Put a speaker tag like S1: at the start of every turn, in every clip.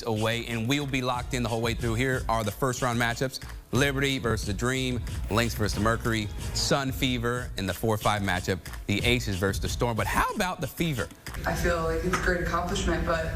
S1: away, and we'll be locked in the whole way through. Here are the first-round matchups: Liberty versus the Dream, Lynx versus the Mercury, Sun Fever in the 4-5 matchup, the Aces versus the Storm. But how about the Fever?
S2: I feel like it's a great accomplishment, but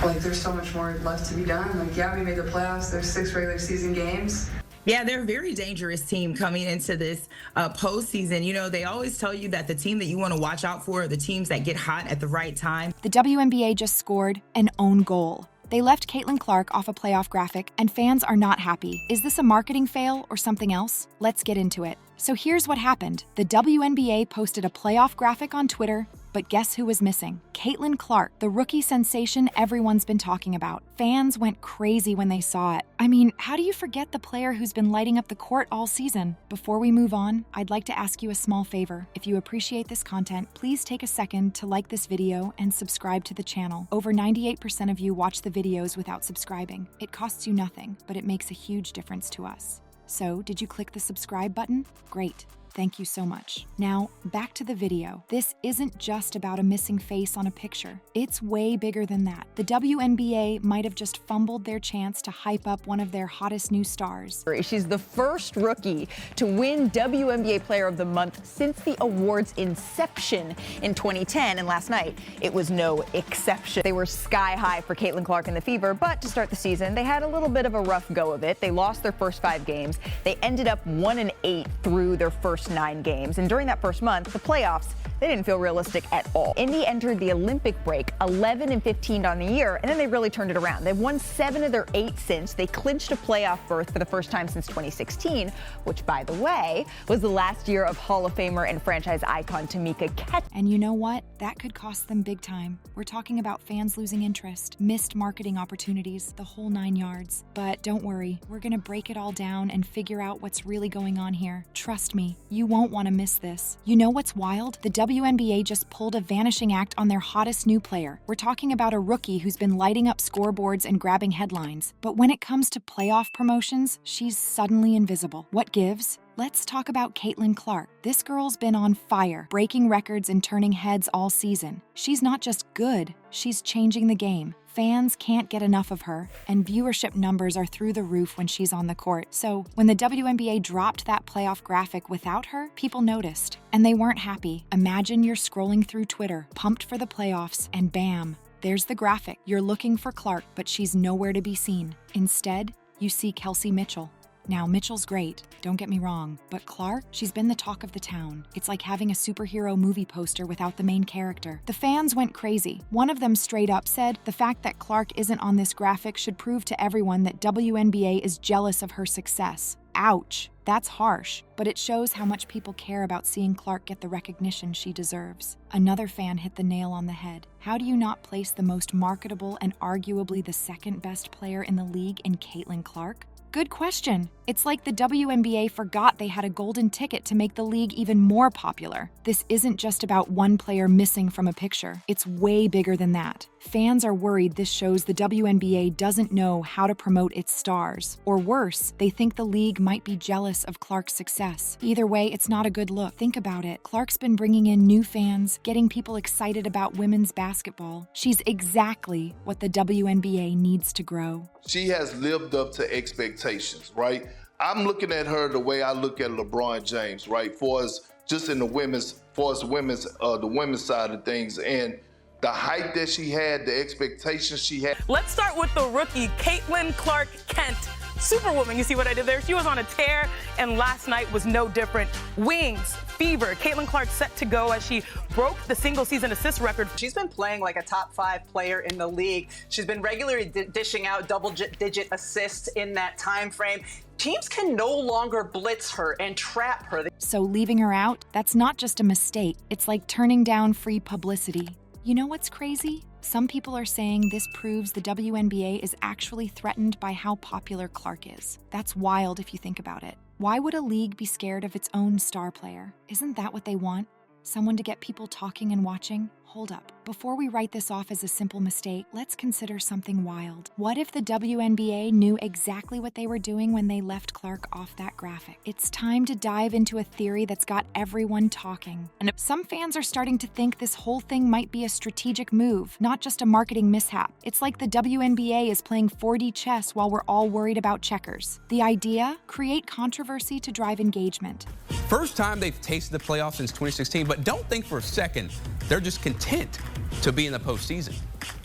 S2: like there's so much more left to be done. Like, yeah, we made the playoffs. There's 6 regular season games.
S3: Yeah, they're a very dangerous team coming into this postseason. You know, they always tell you that the team that you want to watch out for are the teams that get hot at the right time.
S4: The WNBA just scored an own goal. They left Caitlin Clark off a playoff graphic, and fans are not happy. Is this a marketing fail or something else? Let's get into it. So here's what happened. The WNBA posted a playoff graphic on Twitter, but guess who was missing? Caitlin Clark, the rookie sensation everyone's been talking about. Fans went crazy when they saw it. I mean, how do you forget the player who's been lighting up the court all season? Before we move on, I'd like to ask you a small favor. If you appreciate this content, please take a second to like this video and subscribe to the channel. Over 98% of you watch the videos without subscribing. It costs you nothing, but it makes a huge difference to us. So, did you click the subscribe button? Great. Thank you so much. Now, back to the video. This isn't just about a missing face on a picture. It's way bigger than that. The WNBA might have just fumbled their chance to hype up one of their hottest new stars.
S5: She's the first rookie to win WNBA Player of the Month since the award's inception in 2010, and last night it was no exception. They were sky high for Caitlin Clark and the Fever, but to start the season, they had a little bit of a rough go of it. They lost their first 5 games. They ended up 1-8 through their first 9 games, and during that first month, the playoffs, they didn't feel realistic at all. Indy entered the Olympic break 11-15 on the year, and then they really turned it around. They've won 7 of their 8 since. They clinched a playoff berth for the first time since 2016, which, by the way, was the last year of Hall of Famer and franchise icon Tamika Catchings.
S4: And you know what? That could cost them big time. We're talking about fans losing interest, missed marketing opportunities, the whole 9 yards. But don't worry, we're gonna break it all down and figure out what's really going on here. Trust me, you won't want to miss this. You know what's wild? The WNBA just pulled a vanishing act on their hottest new player. We're talking about a rookie who's been lighting up scoreboards and grabbing headlines. But when it comes to playoff promotions, she's suddenly invisible. What gives? Let's talk about Caitlin Clark. This girl's been on fire, breaking records and turning heads all season. She's not just good, she's changing the game. Fans can't get enough of her, and viewership numbers are through the roof when she's on the court. So when the WNBA dropped that playoff graphic without her, people noticed, and they weren't happy. Imagine you're scrolling through Twitter, pumped for the playoffs, and bam, there's the graphic. You're looking for Clark, but she's nowhere to be seen. Instead, you see Kelsey Mitchell. Now, Mitchell's great, don't get me wrong, but Clark, she's been the talk of the town. It's like having a superhero movie poster without the main character. The fans went crazy. One of them straight up said, the fact that Clark isn't on this graphic should prove to everyone that WNBA is jealous of her success. Ouch. That's harsh, but it shows how much people care about seeing Clark get the recognition she deserves. Another fan hit the nail on the head. How do you not place the most marketable and arguably the second best player in the league in Caitlin Clark? Good question. It's like the WNBA forgot they had a golden ticket to make the league even more popular. This isn't just about one player missing from a picture. It's way bigger than that. Fans are worried this shows the WNBA doesn't know how to promote its stars. Or worse, they think the league might be jealous of Clark's success. Either way, it's not a good look. Think about it. Clark's been bringing in new fans, getting people excited about women's basketball. She's exactly what the WNBA needs to grow.
S6: She has lived up to expectations, right? I'm looking at her the way I look at LeBron James, right? For us, just in the women's side of things, and the height that she had, the expectations she had.
S7: Let's start with the rookie, Caitlin Clark Kent. Superwoman, you see what I did there? She was on a tear, and last night was no different. Wings, fever. Caitlin Clark set to go as she broke the single-season assist record.
S8: She's been playing like a top 5 player in the league. She's been regularly dishing out double-digit assists in that time frame. Teams can no longer blitz her and trap her.
S4: So leaving her out, that's not just a mistake. It's like turning down free publicity. You know what's crazy? Some people are saying this proves the WNBA is actually threatened by how popular Clark is. That's wild if you think about it. Why would a league be scared of its own star player? Isn't that what they want? Someone to get people talking and watching? hold up. Before we write this off as a simple mistake, let's consider something wild. What if the WNBA knew exactly what they were doing when they left Clark off that graphic? It's time to dive into a theory that's got everyone talking. And some fans are starting to think this whole thing might be a strategic move, not just a marketing mishap. It's like the WNBA is playing 4D chess while we're all worried about checkers. The idea? Create controversy to drive engagement.
S1: First time they've tasted the playoffs since 2016, but don't think for a second they're just content to be in the postseason.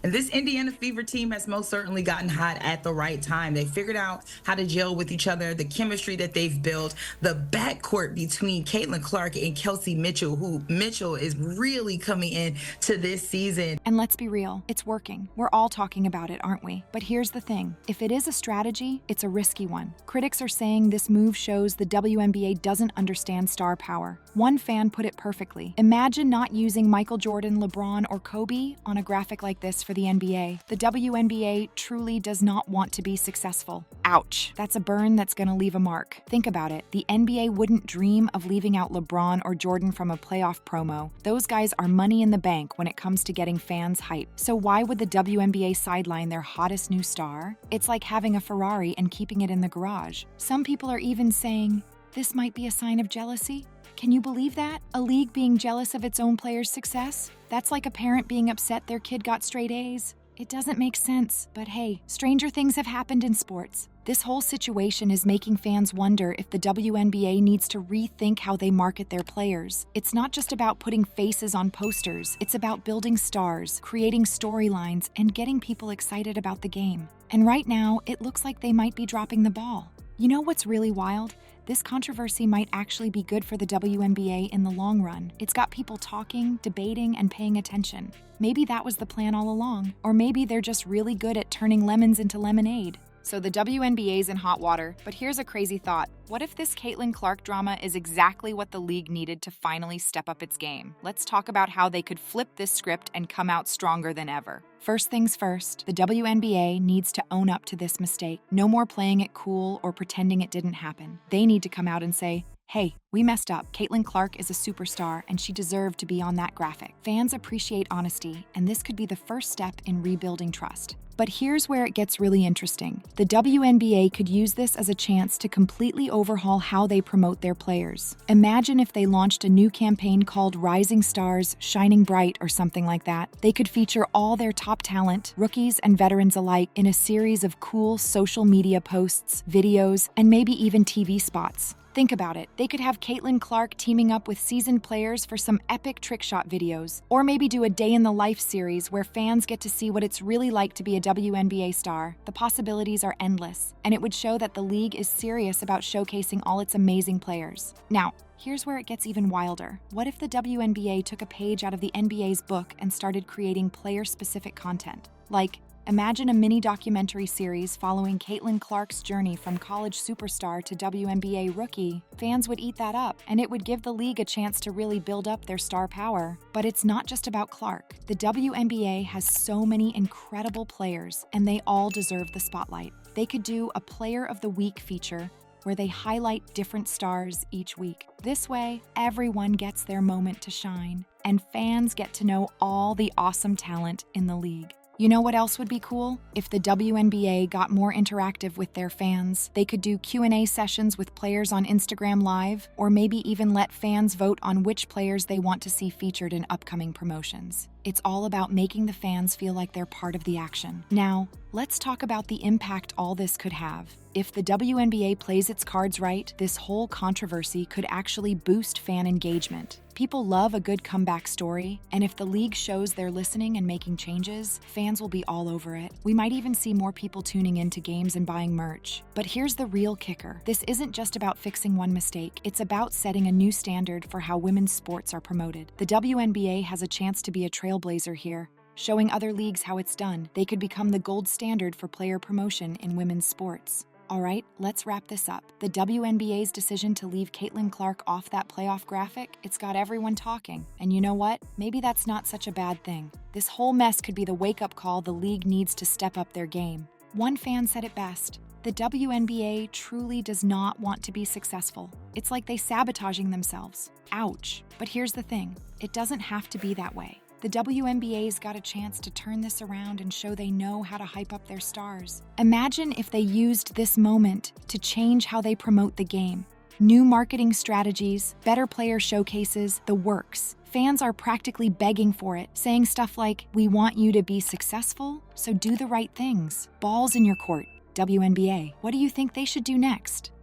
S3: And this Indiana Fever team has most certainly gotten hot at the right time. They figured out how to gel with each other, the chemistry that they've built, the backcourt between Caitlin Clark and Kelsey Mitchell, who Mitchell is really coming in to this season.
S4: And let's be real, it's working. We're all talking about it, aren't we? But here's the thing. If it is a strategy, it's a risky one. Critics are saying this move shows the WNBA doesn't understand star power. One fan put it perfectly. Imagine not using Michael Jordan, LeBron, or Kobe on a graphic like this for the NBA. The WNBA truly does not want to be successful. Ouch. That's a burn that's gonna leave a mark. Think about it. The NBA wouldn't dream of leaving out LeBron or Jordan from a playoff promo. Those guys are money in the bank when it comes to getting fans hype. So why would the WNBA sideline their hottest new star? It's like having a Ferrari and keeping it in the garage. Some people are even saying, this might be a sign of jealousy. Can you believe that? A league being jealous of its own players' success? That's like a parent being upset their kid got straight A's. It doesn't make sense, but hey, stranger things have happened in sports. This whole situation is making fans wonder if the WNBA needs to rethink how they market their players. It's not just about putting faces on posters, it's about building stars, creating storylines, and getting people excited about the game. And right now, it looks like they might be dropping the ball. You know what's really wild? This controversy might actually be good for the WNBA in the long run. It's got people talking, debating, and paying attention. Maybe that was the plan all along, or maybe they're just really good at turning lemons into lemonade. So the WNBA's in hot water, but here's a crazy thought. What if this Caitlin Clark drama is exactly what the league needed to finally step up its game? Let's talk about how they could flip this script and come out stronger than ever. First things first, the WNBA needs to own up to this mistake. No more playing it cool or pretending it didn't happen. They need to come out and say, hey, we messed up. Caitlin Clark is a superstar, and she deserved to be on that graphic. Fans appreciate honesty, and this could be the first step in rebuilding trust. But here's where it gets really interesting. The WNBA could use this as a chance to completely overhaul how they promote their players. Imagine if they launched a new campaign called Rising Stars, Shining Bright, or something like that. They could feature all their top talent, rookies and veterans alike, in a series of cool social media posts, videos, and maybe even TV spots. Think about it. They could have Caitlin Clark teaming up with seasoned players for some epic trick shot videos. Or maybe do a day in the life series where fans get to see what it's really like to be a WNBA star. The possibilities are endless, and it would show that the league is serious about showcasing all its amazing players. Now, here's where it gets even wilder. What if the WNBA took a page out of the NBA's book and started creating player-specific content? Like, imagine a mini documentary series following Caitlin Clark's journey from college superstar to WNBA rookie. Fans would eat that up, and it would give the league a chance to really build up their star power. But it's not just about Clark. The WNBA has so many incredible players, and they all deserve the spotlight. They could do a Player of the Week feature where they highlight different stars each week. This way, everyone gets their moment to shine, and fans get to know all the awesome talent in the league. You know what else would be cool? If the WNBA got more interactive with their fans. They could do Q&A sessions with players on Instagram Live, or maybe even let fans vote on which players they want to see featured in upcoming promotions. It's all about making the fans feel like they're part of the action. Now, let's talk about the impact all this could have. If the WNBA plays its cards right, this whole controversy could actually boost fan engagement. People love a good comeback story, and if the league shows they're listening and making changes, fans will be all over it. We might even see more people tuning into games and buying merch. But here's the real kicker. This isn't just about fixing one mistake. It's about setting a new standard for how women's sports are promoted. The WNBA has a chance to be a trailblazer here, showing other leagues how it's done. They could become the gold standard for player promotion in women's sports. All right, let's wrap this up. The WNBA's decision to leave Caitlin Clark off that playoff graphic, it's got everyone talking. And you know what? Maybe that's not such a bad thing. This whole mess could be the wake-up call the league needs to step up their game. One fan said it best. The WNBA truly does not want to be successful. It's like they sabotaging themselves. Ouch. But here's the thing. It doesn't have to be that way. The WNBA's got a chance to turn this around and show they know how to hype up their stars. Imagine if they used this moment to change how they promote the game. New marketing strategies, better player showcases, the works. Fans are practically begging for it, saying stuff like, "We want you to be successful, so do the right things." Balls in your court. WNBA, what do you think they should do next?